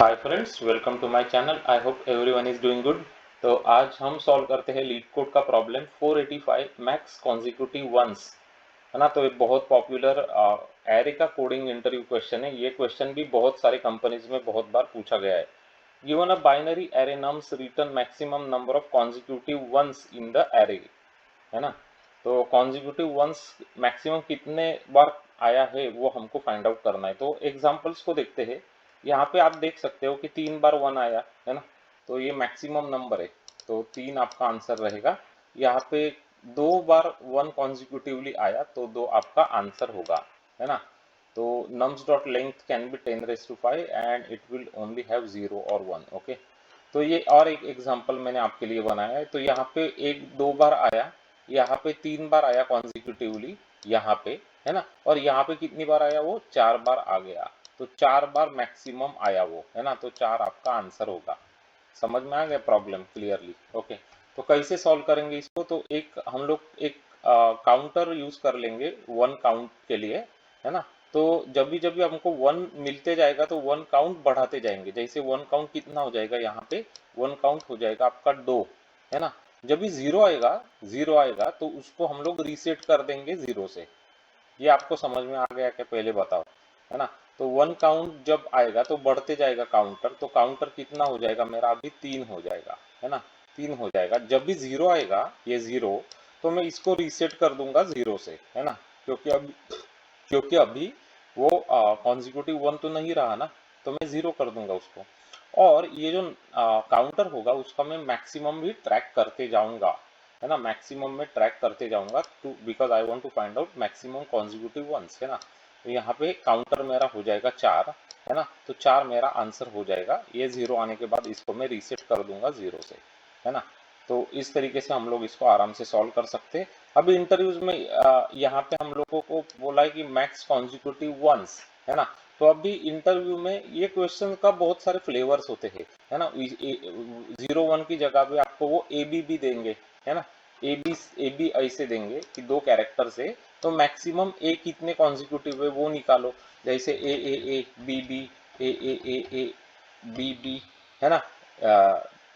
Hi friends, welcome to my channel. I hope everyone is doing good. तो आज हम solve करते हैं लीड कोड का प्रॉब्लम 485 मैक्स कॉन्जिक्यूटिव वंस, है ना। तो ये बहुत पॉपुलर एरे का कोडिंग इंटरव्यू क्वेश्चन है। ये क्वेश्चन भी बहुत सारे कंपनीज में बहुत बार पूछा गया है। Given a binary array nums return maximum number of consecutive ones in the array, है ना। तो कॉन्जिक्यूटिव वंस मैक्सिमम कितने बार आया है वो हमको फाइंड आउट करना है। तो एग्जांपल्स को देखते हैं। यहाँ पे आप देख सकते हो कि 3 बार 1 आया है ना, तो ये मैक्सिमम नंबर है, तो 3 आपका आंसर रहेगा। यहाँ पे 2 बार 1 कॉन्जिक्यूटिवली आया तो 2 आपका आंसर होगा, है ना। तो nums dot length can be 10⁵ and it will only have 0 और 1। ओके, तो ये और एक एग्जांपल मैंने आपके लिए बनाया है। तो यहाँ पे 1 2 बार आया, यहाँ पे 3 बार आया कॉन्जिक्यूटिवली, यहाँ पे, है ना। और यहाँ पे कितनी बार आया, वो 4 बार आ गया। तो 4 बार मैक्सिमम आया वो, है ना। तो 4 आपका आंसर होगा। समझ में आ गया प्रॉब्लम क्लियरली? ओके, तो कैसे सॉल्व करेंगे इसको? तो एक हम लोग एक काउंटर यूज कर लेंगे 1 काउंट के लिए, है ना। तो जब भी हमको 1 मिलते जाएगा तो 1 काउंट बढ़ाते जाएंगे। जैसे 1 काउंट कितना हो जाएगा, यहाँ पे 1 काउंट हो जाएगा आपका 2, है ना। जब भी जीरो आएगा तो उसको हम लोग रीसेट कर देंगे 0 से। ये आपको समझ में आ गया क्या, पहले बताओ, है ना। तो 1 काउंट जब आएगा तो बढ़ते जाएगा काउंटर, तो काउंटर कितना हो जाएगा मेरा, अभी 3 हो जाएगा, है ना। 3 हो जाएगा। जब भी 0 आएगा, ये 0, तो मैं इसको रीसेट कर दूंगा 0 से, है ना। क्योंकि अभी वो कॉन्जिक्यूटिव 1 तो नहीं रहा ना, तो मैं 0 कर दूंगा उसको। और ये जो काउंटर होगा उसका मैं मैक्सिमम भी ट्रैक करते जाऊंगा, है ना। मैक्सिमम में ट्रैक करते जाऊंगा too, because I want to find out maximum consecutive ones, है ना। तो यहाँ पे काउंटर मेरा हो जाएगा 4, है ना। तो 4 मेरा आंसर हो जाएगा। ये 0 आने के बाद इसको मैं रीसेट कर दूंगा 0 से, है ना। तो इस तरीके से हम लोग इसको आराम से सॉल्व कर सकते हैं। अभी इंटरव्यूज में यहाँ पे हम लोगों को बोला है कि मैक्स कॉन्जिक्यूटिव वंस, है ना। तो अभी इंटरव्यू में ये क्वेश्चन का बहुत सारे फ्लेवर्स होते हैं, है ना। 0 1 की जगह पे आपको वो ए बी भी देंगे, है ना। ए बी ऐसे देंगे कि 2 कैरेक्टर से, तो मैक्सिमम ए कितने कॉन्जिक्यूटिव है वो निकालो। जैसे A B B A B B, है ना,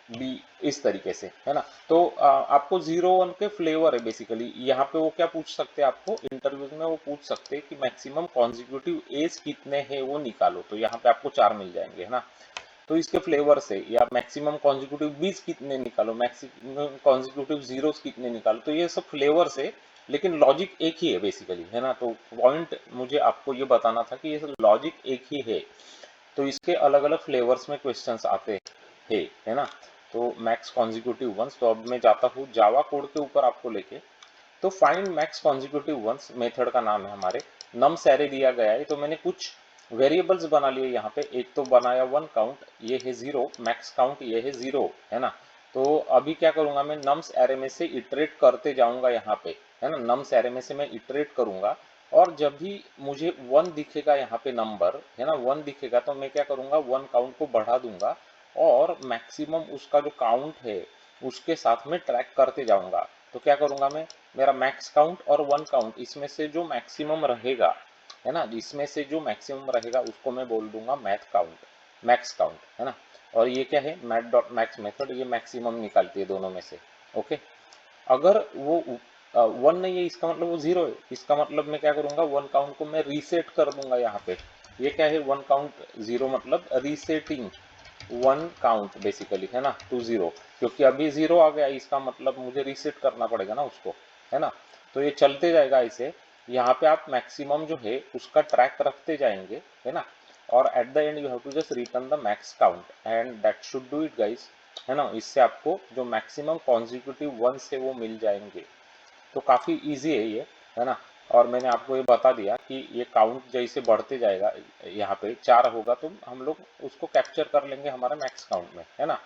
बी, इस तरीके से, है ना। तो आपको 0 1 के फ्लेवर है बेसिकली। यहाँ पे वो क्या पूछ सकते हैं, आपको इंटरव्यूज में वो पूछ सकते हैं कि मैक्सिमम कॉन्जिक्यूटिव एज कितने हैं वो निकालो। तो यहाँ पे आपको 4 मिल जाएंगे, है ना। तो इसके फ्लेवर से, या मैक्सिमम कॉन्जिक्यूटिव बीज कितने निकालो, मैक्सिमम कॉन्जिक्यूटिव जीरोस कितने निकालो। तो ये सब फ्लेवर से, लेकिन लॉजिक एक ही है बेसिकली, है ना। तो पॉइंट मुझे आपको ये बताना था कि ये लॉजिक एक ही है। तो इसके अलग अलग फ्लेवर्स में क्वेश्चंस आते हैं, है ना। तो मैक्स कॉन्जिक्यूटिव वंस, तो अब मैं जाता हूँ जावा कोड के ऊपर आपको लेके। तो find max consecutive ones method का नाम है हमारे। नम्स एरे दिया गया है, तो मैंने कुछ वेरिएबल्स बना लिए यहाँ पे। एक तो बनाया 1 काउंट, ये है 0, मैक्स काउंट ये है 0, है ना। तो अभी क्या करूंगा, मैं नम्स एरे में से इटरेट करते जाऊंगा यहाँ पे, है ना। नम्स एरे में से मैं इटरेट करूंगा, और जब भी मुझे 1 दिखेगा यहाँ पे नंबर, है ना, 1 दिखेगा, तो मैं क्या करूंगा, 1 काउंट को बढ़ा दूंगा, और मैक्सिमम उसका जो काउंट है उसके साथ में ट्रैक करते जाऊंगा। तो क्या करूंगा मैं, मेरा मैक्स काउंट और 1 काउंट, इसमें से जो मैक्सिमम रहेगा, है ना, इसमें से जो मैक्सिमम रहेगा उसको मैं बोल दूंगा मैक्स काउंट, है ना। और ये क्या है, मैथ डॉट मैक्स मेथड, ये मैक्सिमम निकालती है दोनों में से। ओके, अगर वो 1 नहीं है, इसका मतलब वो 0 है। इसका मतलब मैं क्या करूंगा, 1 काउंट को मैं रीसेट कर दूंगा यहाँ पे। ये क्या है, 1 काउंट 0 मतलब रीसेटिंग 1 काउंट बेसिकली, है ना, टू 0। क्योंकि अभी 0 आ गया, इसका मतलब मुझे रीसेट करना पड़ेगा ना उसको, है ना। तो ये चलते जाएगा ऐसे। यहाँ पे आप मैक्सिमम जो है उसका ट्रैक रखते जाएंगे, है ना। और at the end you have to just return the max count and that should do it guys, है ना। इससे आपको जो मैक्सिमम कॉन्जिक्यूटिव वंस है वो मिल जाएंगे। तो काफ़ी इजी है ये, है ना। और मैंने आपको ये बता दिया कि ये काउंट जैसे बढ़ते जाएगा, यहाँ पे 4 होगा तो हम लोग उसको कैप्चर कर लेंगे हमारे मैक्स काउंट में, है ना।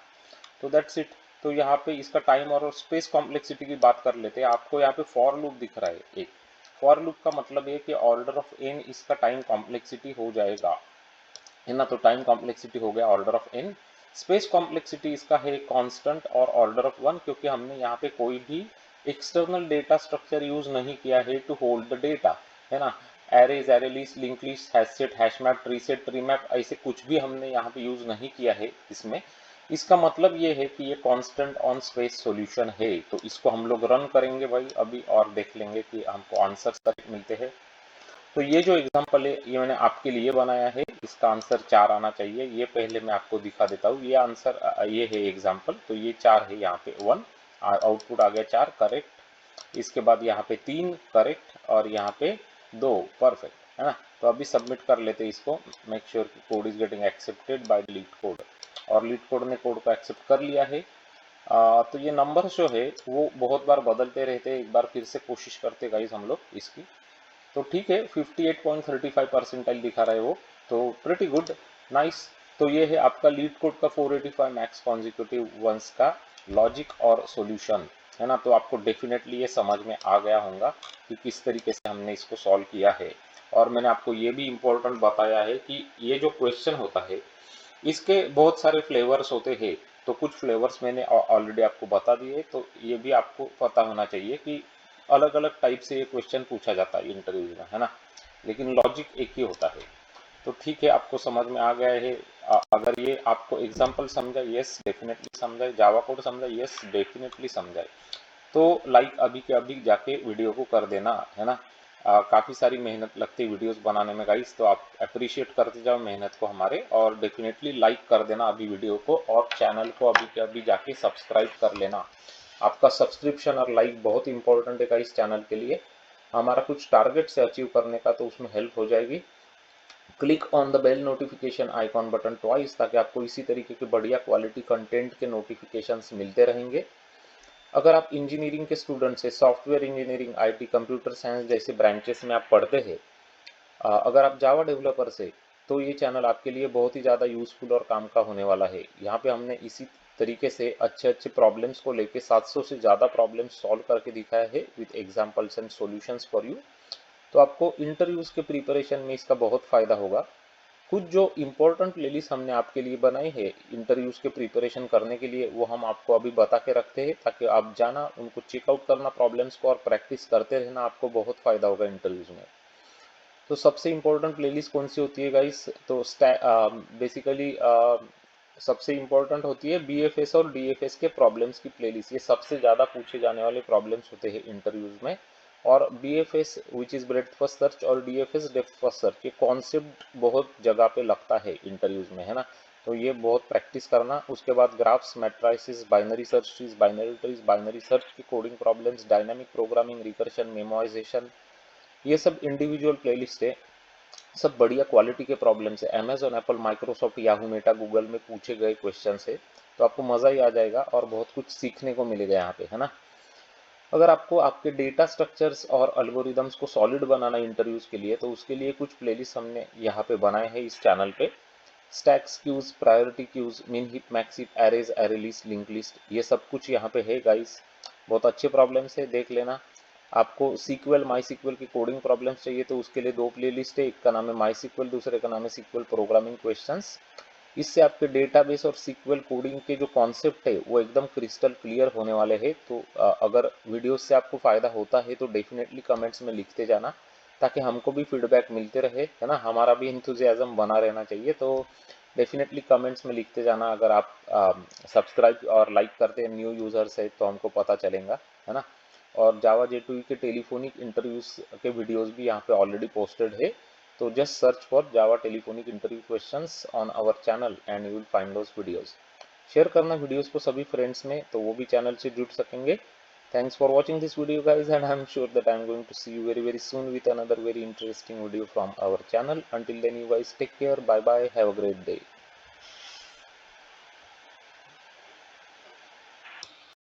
तो दैट्स इट। तो यहाँ पे इसका टाइम और स्पेस कॉम्प्लेक्सिटी की बात कर लेते हैं। आपको यहाँ पे फॉर लूप दिख रहा है एक। फॉर लूप का मतलब है कि ऑर्डर ऑफ एन इसका टाइम कॉम्प्लेक्सिटी हो जाएगा, है ना। तो टाइम कॉम्प्लेक्सिटी हो गया order of N. Space complexity इसका है कांस्टेंट और ऑर्डर ऑफ 1, क्योंकि हमने यहाँ पे कोई भी एक्सटर्नल डेटा स्ट्रक्चर यूज नहीं किया है टू होल्ड द डेटा, है ना। Arrays, array list, link list, hash set, hash map, tree set, tree map, ऐसे कुछ भी हमने यहाँ पे यूज नहीं किया है इसमें। इसका मतलब ये है कि ये कांस्टेंट ऑन स्पेस सॉल्यूशन है। तो इसको हम लोग रन करेंगे भाई अभी और देख लेंगे कि हमको आंसर करेक्ट मिलते हैं। तो ये जो एग्जांपल है ये मैंने आपके लिए बनाया है, इसका आंसर 4 आना चाहिए। ये पहले मैं आपको दिखा देता हूँ। ये आंसर ये है एग्जांपल, तो ये 4 है, यहाँ पे 1 आउटपुट आ गया 4 करेक्ट। इसके बाद यहाँ पे 3 करेक्ट और यहाँ पे 2 परफेक्ट, है ना। तो अभी सबमिट कर लेते हैं इसको। मेक श्योर कि code is getting accepted by leet code, और लीड कोड ने कोड को एक्सेप्ट कर लिया है। तो ये नंबर जो है वो बहुत बार बदलते रहते हैं, एक बार फिर से कोशिश करते गाइस हम लोग इसकी। तो ठीक है, 58.35 परसेंटाइल दिखा रहा है वो, तो प्रिटी गुड, नाइस। तो ये है आपका लीड कोड का 485 मैक्स कॉन्जिक्यूटिव वंस का लॉजिक और सॉल्यूशन, है ना। तो आपको डेफिनेटली ये समझ में आ गया होगा कि किस तरीके से हमने इसको सॉल्व किया है। और मैंने आपको ये भी इम्पोर्टेंट बताया है कि ये जो क्वेश्चन होता है इसके बहुत सारे फ्लेवर्स होते हैं। तो कुछ फ्लेवर्स मैंने ऑलरेडी आपको बता दिए, तो ये भी आपको पता होना चाहिए कि अलग अलग टाइप से ये क्वेश्चन पूछा जाता है इंटरव्यू में, है ना। लेकिन लॉजिक एक ही होता है। तो ठीक है, आपको समझ में आ गया है। अगर ये आपको एग्जांपल समझा, यस डेफिनेटली समझाए। जावा कोड समझा, यस डेफिनेटली समझाए। तो लाइक अभी के अभी जाके वीडियो को कर देना, है ना। काफ़ी सारी मेहनत लगती है वीडियोस बनाने में गाइस, तो आप अप्रिशिएट करते जाओ मेहनत को हमारे, और डेफिनेटली लाइक कर देना अभी वीडियो को, और चैनल को अभी के अभी जाके सब्सक्राइब कर लेना। आपका सब्सक्रिप्शन और लाइक बहुत इंपॉर्टेंट है गाइस चैनल के लिए। हमारा कुछ टारगेट से अचीव करने का, तो उसमें हेल्प हो जाएगी। Click on the bell notification icon button twice, ताकि आपको इसी तरीके के बढ़िया क्वालिटी कंटेंट के नोटिफिकेशंस मिलते रहेंगे। अगर आप इंजीनियरिंग के स्टूडेंट्स हैं, software engineering, IT, computer science जैसे ब्रांचेस में आप पढ़ते हैं, अगर आप जावा डेवलपर्स है, तो ये चैनल आपके लिए बहुत ही ज़्यादा यूजफुल और काम का होने वाला है। यहाँ पे हमने इसी तरीके से अच्छे अच्छे प्रॉब्लम्स को लेके 700 से ज़्यादा प्रॉब्लम्स सॉल्व करके दिखाया है with examples and solutions for you. तो आपको इंटरव्यूज़ के प्रिपरेशन में इसका बहुत फ़ायदा होगा। कुछ जो इम्पोर्टेंट प्लेलिस्ट हमने आपके लिए बनाई है इंटरव्यूज के प्रिपरेशन करने के लिए, वो हम आपको अभी बता के रखते हैं, ताकि आप जाना उनको चेकआउट करना प्रॉब्लम्स को और प्रैक्टिस करते रहना, आपको बहुत फायदा होगा इंटरव्यूज में। तो सबसे इम्पोर्टेंट प्लेलिस्ट कौन सी होती है गाइस? तो बेसिकली सबसे इम्पोर्टेंट होती है बीएफएस और डीएफएस के प्रॉब्लम्स की प्लेलिस्ट। ये सबसे ज़्यादा पूछे जाने वाले प्रॉब्लम्स होते हैं इंटरव्यूज में। और BFS which is breadth first search और DFS डेप्थ फर्स्ट सर्च, ये कॉन्सेप्ट बहुत जगह पे लगता है इंटरव्यूज में, है ना। तो ये बहुत प्रैक्टिस करना। उसके बाद graphs, matrices, binary search trees, binary trees, binary search की coding problems, dynamic programming, recursion, memoization, ये सब इंडिविजुअल प्लेलिस्ट है। सब बढ़िया क्वालिटी के प्रॉब्लम्स है। Amazon, Apple, Microsoft, Yahoo, Meta, Google में पूछे गए क्वेश्चन है। तो आपको मज़ा ही आ जाएगा और बहुत कुछ सीखने को मिलेगा यहाँ पे, है ना। अगर आपको आपके डेटा स्ट्रक्चर्स और एल्गोरिदम्स को सॉलिड बनाना इंटरव्यूज के लिए, तो उसके लिए कुछ प्लेलिस्ट हमने यहाँ पे बनाए हैं इस चैनल पे। स्टैक्स क्यूज, प्रायोरिटी क्यूज, मिन hip, max heap, arrays, array list, link list, ये सब कुछ यहाँ पे है गाइस। बहुत अच्छे प्रॉब्लम्स है, देख लेना। आपको सीक्वल, माई सीक्वल की कोडिंग प्रॉब्लम्स चाहिए, तो उसके लिए 2 प्लेलिस्ट है। एक का नाम है माई सीक्वल, दूसरे का नाम है सीक्वल प्रोग्रामिंग क्वेश्चंस। इससे आपके डेटाबेस और सीक्वल कोडिंग के जो कॉन्सेप्ट है वो एकदम क्रिस्टल क्लियर होने वाले हैं। तो अगर वीडियोस से आपको फ़ायदा होता है तो डेफिनेटली कमेंट्स में लिखते जाना, ताकि हमको भी फीडबैक मिलते रहे, है ना। हमारा भी इंथुजियाज्म बना रहना चाहिए। तो डेफिनेटली कमेंट्स में लिखते जाना। अगर आप सब्सक्राइब और लाइक करते हैं, न्यू यूज़र्स है, तो हमको पता चलेगा, है ना। और जावा J2E के टेलीफोनिक इंटरव्यूज के वीडियोस भी यहाँ पे ऑलरेडी पोस्टेड है। तो just search for Java telephonic interview questions on our channel and you will find those videos. Share करना वीडियोस को सभी फ्रेंड्स में, तो वो भी चैनल से जुड़ सकेंगे। Thanks for watching this video guys, and I'm sure that I'm going to see you very soon with another very interesting video from our channel. Until then you guys take care, bye bye, have a great day.